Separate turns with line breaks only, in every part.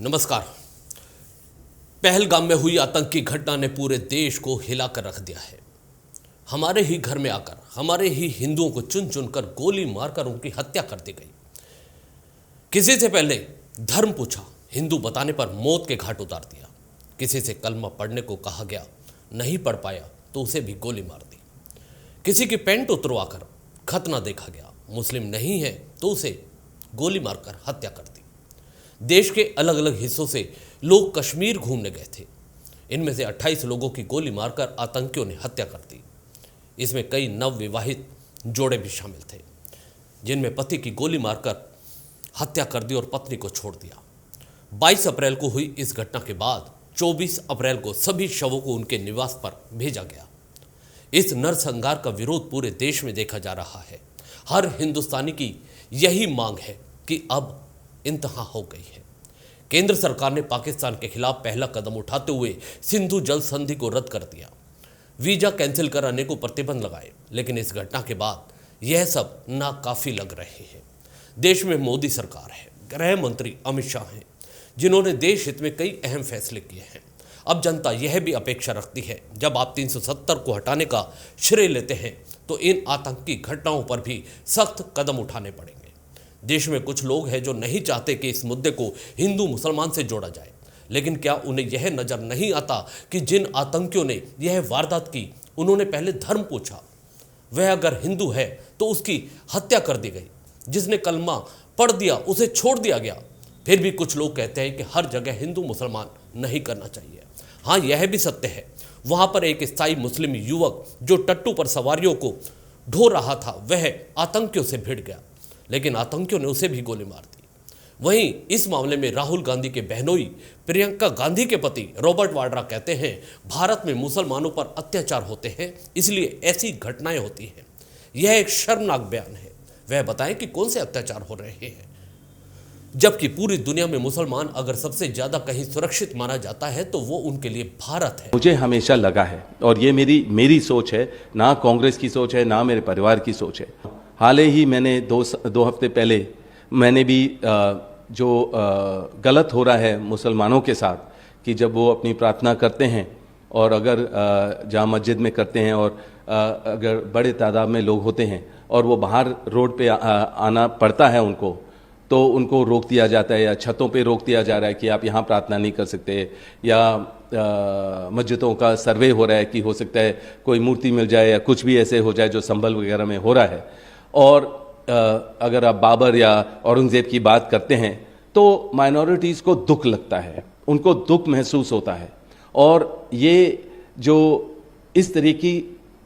नमस्कार। पहलगाम में हुई आतंकी घटना ने पूरे देश को हिलाकर रख दिया है। हमारे ही घर में आकर हमारे ही हिंदुओं को चुन चुनकर गोली मारकर उनकी हत्या कर दी गई। किसी से पहले धर्म पूछा, हिंदू बताने पर मौत के घाट उतार दिया। किसी से कलमा पढ़ने को कहा गया, नहीं पढ़ पाया तो उसे भी गोली मार दी। किसी की पैंट उतरवाकर खतना देखा गया, मुस्लिम नहीं है तो उसे गोली मारकर हत्या कर दी। देश के अलग अलग हिस्सों से लोग कश्मीर घूमने गए थे। इनमें से 28 लोगों की गोली मारकर आतंकियों ने हत्या कर दी। इसमें कई नवविवाहित जोड़े भी शामिल थे, जिनमें पति की गोली मारकर हत्या कर दी और पत्नी को छोड़ दिया। 22 अप्रैल को हुई इस घटना के बाद 24 अप्रैल को सभी शवों को उनके निवास पर भेजा गया। इस नरसंहार का विरोध पूरे देश में देखा जा रहा है। हर हिंदुस्तानी की यही मांग है कि अब इंतहा हो गई है। केंद्र सरकार ने पाकिस्तान के खिलाफ पहला कदम उठाते हुए सिंधु जल संधि को रद्द कर दिया, वीजा कैंसिल कर अनेकों प्रतिबंध लगाए। लेकिन इस घटना के बाद यह सब नाकाफी लग रहे हैं। देश में मोदी सरकार है, गृह मंत्री अमित शाह हैं, जिन्होंने देश हित में कई अहम फैसले किए हैं। अब जनता यह भी अपेक्षा रखती है, जब आप 370 को हटाने का श्रेय लेते हैं तो इन आतंकी घटनाओं पर भी सख्त कदम उठाने पड़ेंगे। देश में कुछ लोग हैं जो नहीं चाहते कि इस मुद्दे को हिंदू मुसलमान से जोड़ा जाए, लेकिन क्या उन्हें यह नजर नहीं आता कि जिन आतंकियों ने यह वारदात की, उन्होंने पहले धर्म पूछा। वह अगर हिंदू है तो उसकी हत्या कर दी गई, जिसने कलमा पढ़ दिया उसे छोड़ दिया गया। फिर भी कुछ लोग कहते हैं कि हर जगह हिंदू मुसलमान नहीं करना चाहिए। हाँ, यह भी सत्य है, वहां पर एक स्थायी मुस्लिम युवक जो टट्टू पर सवारियों को ढो रहा था, वह आतंकियों से भिड़ गया, लेकिन आतंकियों ने उसे भी गोली मार दी। वहीं इस मामले में राहुल गांधी के बहनोई प्रियंका गांधी के पति रॉबर्ट वाड्रा कहते हैं, भारत में मुसलमानों पर अत्याचार होते हैं, इसलिए ऐसी घटनाएं होती हैं। यह एक शर्मनाक बयान है। वह बताएं कि कौन से अत्याचार हो रहे हैं, जबकि पूरी दुनिया में मुसलमान अगर सबसे ज्यादा कहीं सुरक्षित माना जाता है तो वो उनके लिए भारत है।
मुझे हमेशा लगा है, और ये मेरी सोच है, ना कांग्रेस की सोच है, ना मेरे परिवार की सोच है। हाल ही मैंने दो हफ्ते पहले मैंने भी जो गलत हो रहा है मुसलमानों के साथ, कि जब वो अपनी प्रार्थना करते हैं और अगर जहाँ मस्जिद में करते हैं और अगर बड़े तादाद में लोग होते हैं और वो बाहर रोड पे आना पड़ता है उनको, तो उनको रोक दिया जाता है या छतों पे रोक दिया जा रहा है कि आप यहाँ प्रार्थना नहीं कर सकते, या मस्जिदों का सर्वे हो रहा है कि हो सकता है कोई मूर्ति मिल जाए या कुछ भी ऐसे हो जाए जो संभल वगैरह में हो रहा है। और अगर आप बाबर या औरंगजेब की बात करते हैं तो माइनॉरिटीज़ को दुख लगता है, उनको दुख महसूस होता है। और ये जो इस तरह की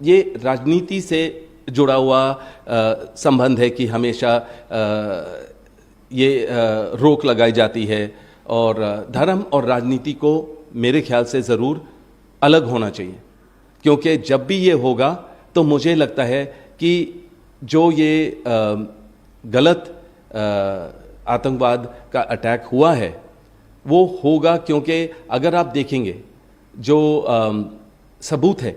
ये राजनीति से जुड़ा हुआ संबंध है कि हमेशा ये रोक लगाई जाती है, और धर्म और राजनीति को मेरे ख्याल से ज़रूर अलग होना चाहिए। क्योंकि जब भी ये होगा तो मुझे लगता है कि जो ये गलत आतंकवाद का अटैक हुआ है वो होगा, क्योंकि अगर आप देखेंगे जो सबूत है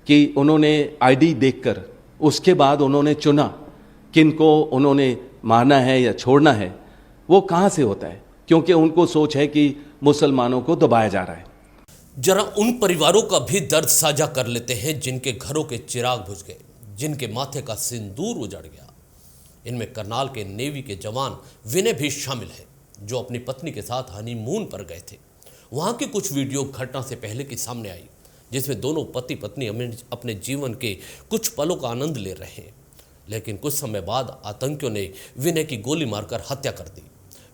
कि उन्होंने आईडी देखकर उसके बाद उन्होंने चुना किन को उन्होंने मारना है या छोड़ना है, वो कहाँ से होता है? क्योंकि उनको सोच है कि मुसलमानों को दबाया जा रहा है।
जरा उन परिवारों का भी दर्द साझा कर लेते हैं जिनके घरों के चिराग बुझ गए, जिनके माथे का सिंदूर उजड़ गया। इनमें करनाल के नेवी के जवान विनय भी शामिल है, जो अपनी पत्नी के साथ हनीमून पर गए थे। वहां की कुछ वीडियो घटना से पहले की सामने आई, जिसमें दोनों पति पत्नी अपने जीवन के कुछ पलों का आनंद ले रहे हैं। लेकिन कुछ समय बाद आतंकियों ने विनय की गोली मारकर हत्या कर दी।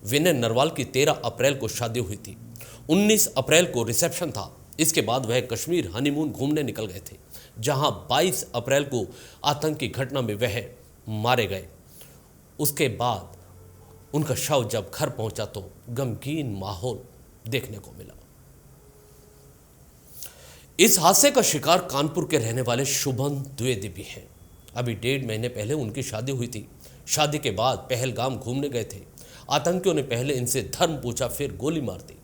विनय नरवाल की 13 अप्रैल को शादी हुई थी, 19 अप्रैल को रिसेप्शन था। इसके बाद वह कश्मीर हनीमून घूमने निकल गए थे, जहां 22 अप्रैल को आतंकी घटना में वह मारे गए। उसके बाद उनका शव जब घर पहुंचा तो गमगीन माहौल देखने को मिला। इस हादसे का शिकार कानपुर के रहने वाले शुभम द्विवेदी भी हैं। अभी 1.5 महीने पहले उनकी शादी हुई थी। शादी के बाद पहलगाम घूमने गए थे। आतंकियों ने पहले इनसे धर्म पूछा, फिर गोली मार दी।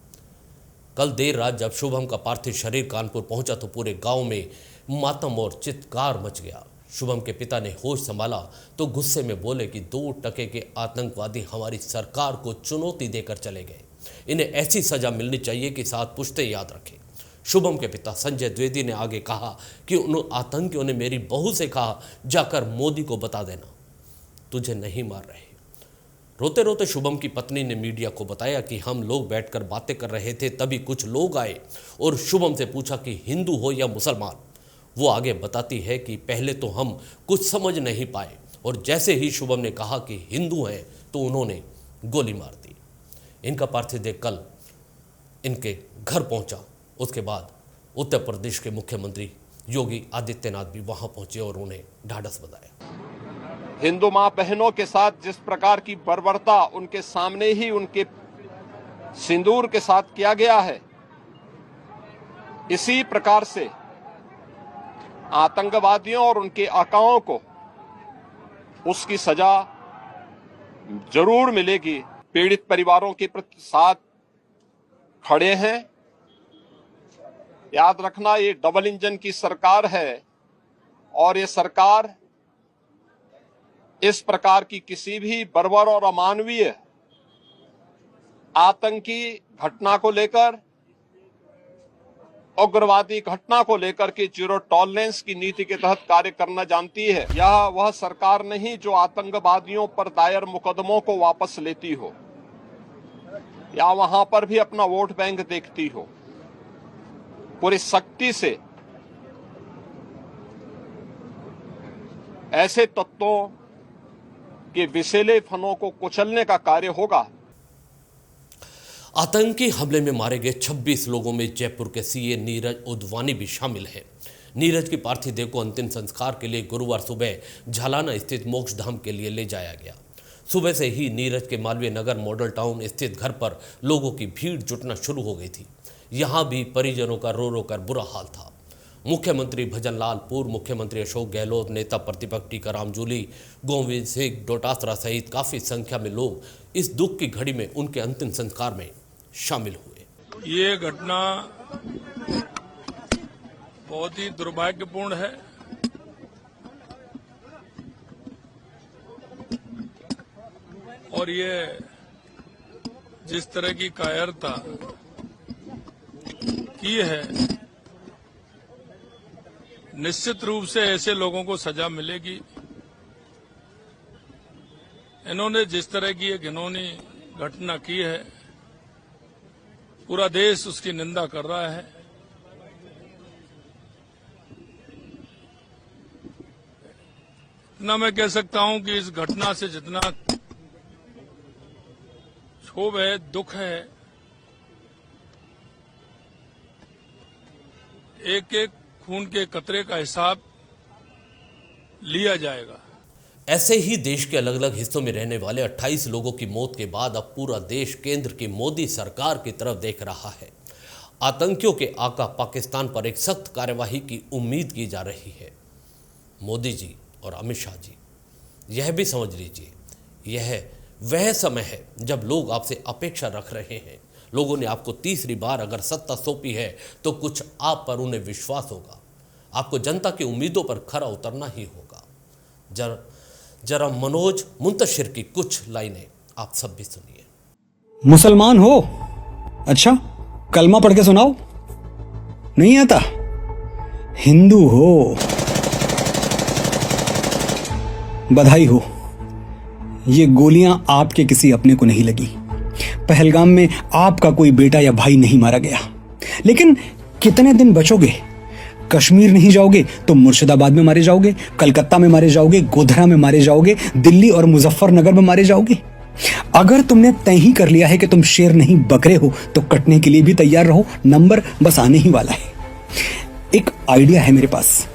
कल देर रात जब शुभम का पार्थिव शरीर कानपुर पहुंचा तो पूरे गांव में मातम और चित्कार मच गया। शुभम के पिता ने होश संभाला तो गुस्से में बोले कि 2 टके के आतंकवादी हमारी सरकार को चुनौती देकर चले गए। इन्हें ऐसी सजा मिलनी चाहिए कि साथ पुश्ते याद रखें। शुभम के पिता संजय द्विवेदी ने आगे कहा कि उन आतंकियों ने मेरी बहू से कहा, जाकर मोदी को बता देना तुझे नहीं मार रहे। रोते रोते शुभम की पत्नी ने मीडिया को बताया कि हम लोग बैठकर बातें कर रहे थे, तभी कुछ लोग आए और शुभम से पूछा कि हिंदू हो या मुसलमान। वो आगे बताती है कि पहले तो हम कुछ समझ नहीं पाए और जैसे ही शुभम ने कहा कि हिंदू हैं तो उन्होंने गोली मार दी। इनका पार्थिव देह कल इनके घर पहुंचा। उसके बाद उत्तर प्रदेश के मुख्यमंत्री योगी आदित्यनाथ भी वहां पहुंचे और उन्हें ढाढ़स बंधाया।
हिंदू मां बहनों के साथ जिस प्रकार की बर्बरता उनके सामने ही उनके सिंदूर के साथ किया गया है, इसी प्रकार से आतंकवादियों और उनके आकाओं को उसकी सजा जरूर मिलेगी। पीड़ित परिवारों के प्रति साथ खड़े हैं। याद रखना, ये डबल इंजन की सरकार है और ये सरकार इस प्रकार की किसी भी बर्बर और अमानवीय आतंकी घटना को लेकर, उग्रवादी घटना को लेकर के जीरो टॉलरेंस की नीति के तहत कार्य करना जानती है। यह वह सरकार नहीं जो आतंकवादियों पर दायर मुकदमों को वापस लेती हो या वहां पर भी अपना वोट बैंक देखती हो। पूरी सख्ती से ऐसे तत्वों के विषैले फनों को कुचलने का कार्य होगा।
आतंकी हमले में मारे गए 26 लोगों में जयपुर के सीए नीरज उदवानी भी शामिल है। नीरज की पार्थिव देह को अंतिम संस्कार के लिए गुरुवार सुबह झालाना स्थित मोक्षधाम के लिए ले जाया गया। सुबह से ही नीरज के मालवीय नगर मॉडल टाउन स्थित घर पर लोगों की भीड़ जुटना शुरू हो गई थी। यहां भी परिजनों का रो रो कर बुरा हाल था। मुख्यमंत्री भजनलाल, पूर्व मुख्यमंत्री अशोक गहलोत, नेता प्रतिपक्ष टीकाराम जूली, गोविंद सिंह डोटासरा सहित काफी संख्या में लोग इस दुख की घड़ी में उनके अंतिम संस्कार में शामिल हुए।
ये घटना बहुत ही दुर्भाग्यपूर्ण है। और ये जिस तरह की कायरता की है, निश्चित रूप से ऐसे लोगों को सजा मिलेगी। इन्होंने जिस तरह की एक घिनौनी घटना की है, पूरा देश उसकी निंदा कर रहा है। इतना मैं कह सकता हूं कि इस घटना से जितना क्षोभ है, दुख है, एक एक खून के कतरे का हिसाब लिया जाएगा।
ऐसे ही देश के अलग अलग हिस्सों में रहने वाले 28 लोगों की मौत के बाद अब पूरा देश केंद्र की मोदी सरकार की तरफ देख रहा है। आतंकियों के आका पाकिस्तान पर एक सख्त कार्यवाही की उम्मीद की जा रही है। मोदी जी और अमित शाह जी, यह भी समझ लीजिए, यह वह समय है जब लोग आपसे अपेक्षा रख रहे हैं। लोगों ने आपको तीसरी बार अगर सत्ता सौंपी है तो कुछ आप पर उन्हें विश्वास होगा। आपको जनता की उम्मीदों पर खरा उतरना ही होगा। जरा मनोज मुंतशिर की कुछ लाइनें आप सब भी सुनिए।
मुसलमान हो? अच्छा, कलमा पढ़ के सुनाओ। नहीं आता? हिंदू हो? बधाई हो, ये गोलियां आपके किसी अपने को नहीं लगी। पहलगाम में आपका कोई बेटा या भाई नहीं मारा गया। लेकिन कितने दिन बचोगे? कश्मीर नहीं जाओगे तो मुर्शिदाबाद में मारे जाओगे, कलकत्ता में मारे जाओगे, गोधरा में मारे जाओगे, दिल्ली और मुजफ्फरनगर में मारे जाओगे। अगर तुमने तय ही कर लिया है कि तुम शेर नहीं बकरे हो तो कटने के लिए भी तैयार रहो। नंबर बस आने ही वाला है। एक आइडिया है मेरे पास।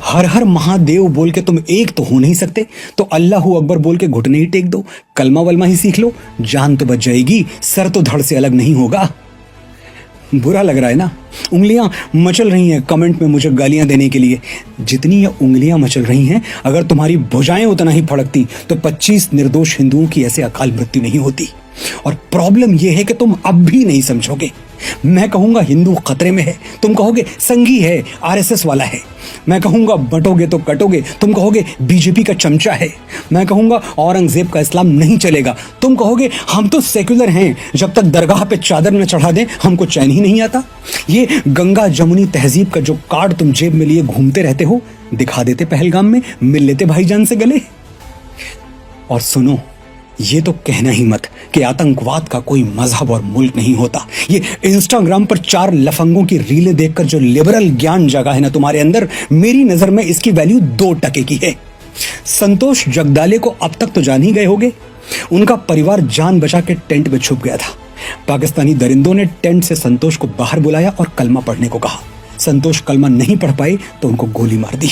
हर हर महादेव बोल के तुम एक तो हो नहीं सकते, तो अल्लाहू अकबर बोल के घुटने ही टेक दो, कलमा वलमा ही सीख लो, जान तो बच जाएगी, सर तो धड़ से अलग नहीं होगा। बुरा लग रहा है ना? उंगलियां मचल रही हैं कमेंट में मुझे गालियां देने के लिए। जितनी ये उंगलियां मचल रही हैं, अगर तुम्हारी भुजाएं उतना ही फड़कती तो 25 निर्दोष हिंदुओं की ऐसे अकाल मृत्यु नहीं होती। और प्रॉब्लम यह है कि तुम अब भी नहीं समझोगे। मैं कहूंगा हिंदू खतरे में है, तुम कहोगे संघी है, आरएसएस वाला है। मैं कहूंगा बटोगे तो कटोगे, तुम कहोगे बीजेपी का चमचा है। मैं कहूंगा औरंगजेब का इस्लाम नहीं चलेगा, तुम कहोगे हम तो सेक्युलर हैं, जब तक दरगाह पे चादर न चढ़ा दें हमको चैन ही नहीं आता। ये गंगा जमुनी तहजीब का जो कार्ड तुम जेब में लिए घूमते रहते हो, दिखा देते पहलगाम में, मिल लेते भाईजान से गले। और सुनो, ये तो कहना ही मत कि आतंकवाद का कोई मजहब और मुल्क नहीं होता। ये इंस्टाग्राम पर 4 लफंगों की रीलें देखकर जो लिबरल ज्ञान जगा है ना तुम्हारे अंदर, मेरी नजर में इसकी वैल्यू 2 टके की है। संतोष जगदाले को अब तक तो जान ही गए होगे। उनका परिवार जान बचा के टेंट में छुप गया था। पाकिस्तानी दरिंदों ने टेंट से संतोष को बाहर बुलाया और कलमा पढ़ने को कहा। संतोष कलमा नहीं पढ़ पाए तो उनको गोली मार दी।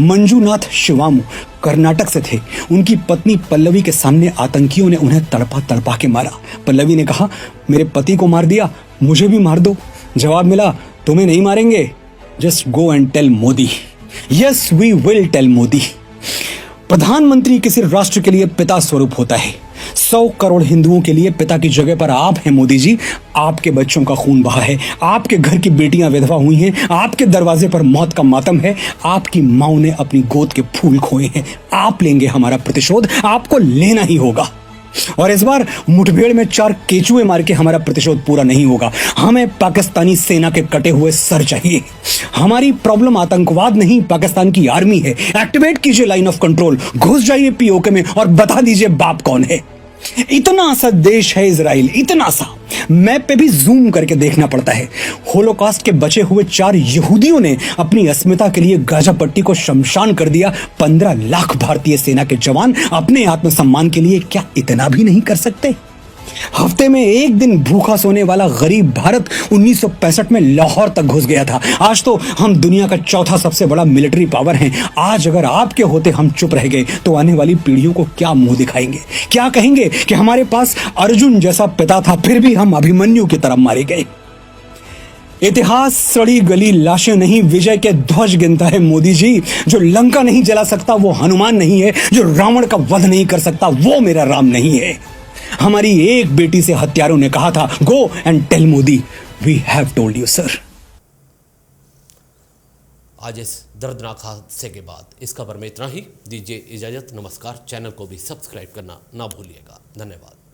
मंजूनाथ शिवामू कर्नाटक से थे। उनकी पत्नी पल्लवी के सामने आतंकियों ने उन्हें तड़पा तड़पा के मारा। पल्लवी ने कहा, मेरे पति को मार दिया, मुझे भी मार दो। जवाब मिला, तुम्हें नहीं मारेंगे, just go and tell Modi. Yes we will tell Modi. प्रधानमंत्री किसी राष्ट्र के लिए पिता स्वरूप होता है। 100 करोड़ हिंदुओं के लिए पिता की जगह पर आप हैं मोदी जी। आपके बच्चों का खून बहा है, आपके घर की बेटियां विधवा हुई हैं, आपके दरवाजे पर मौत का मातम है, आपकी माओ ने अपनी गोद के फूल खोए हैं। आप लेंगे हमारा प्रतिशोध, आपको लेना ही होगा। और इस बार मुठभेड़ में 4 केचुए मार के हमारा प्रतिशोध पूरा नहीं होगा। हमें पाकिस्तानी सेना के कटे हुए सर चाहिए। हमारी प्रॉब्लम आतंकवाद नहीं, पाकिस्तान की आर्मी है। एक्टिवेट कीजिए लाइन ऑफ कंट्रोल, घुस जाइए पीओके में और बता दीजिए बाप कौन है। इतना सा देश है इजराइल, इतना सा। मैप पे भी जूम करके देखना पड़ता है। होलोकॉस्ट के बचे हुए 4 यहूदियों ने अपनी अस्मिता के लिए गाजा पट्टी को शमशान कर दिया। 15 लाख भारतीय सेना के जवान अपने आत्मसम्मान के लिए क्या इतना भी नहीं कर सकते? हफ्ते में एक दिन भूखा सोने वाला गरीब भारत 1965 में लाहौर तक घुस गया था। आज तो हम दुनिया का 4था सबसे बड़ा मिलिट्री पावर हैं। आज अगर आपके होते हम चुप रह गए तो आने वाली पीढ़ियों को क्या मुंह दिखाएंगे? क्या कहेंगे कि हमारे पास अर्जुन जैसा पिता था, फिर भी हम अभिमन्यु की तरफ मारे गए। इतिहास सड़ी गली लाशें नहीं, विजय के ध्वज गिनता है मोदी जी। जो लंका नहीं जला सकता वो हनुमान नहीं है, जो रावण का वध नहीं कर सकता वो मेरा राम नहीं है। हमारी एक बेटी से हत्यारों ने कहा था, go and tell Modi, we have told you sir.
आज इस दर्दनाक हादसे के बाद इस खबर में इतना ही। दीजिए इजाजत, नमस्कार। चैनल को भी सब्सक्राइब करना ना भूलिएगा। धन्यवाद।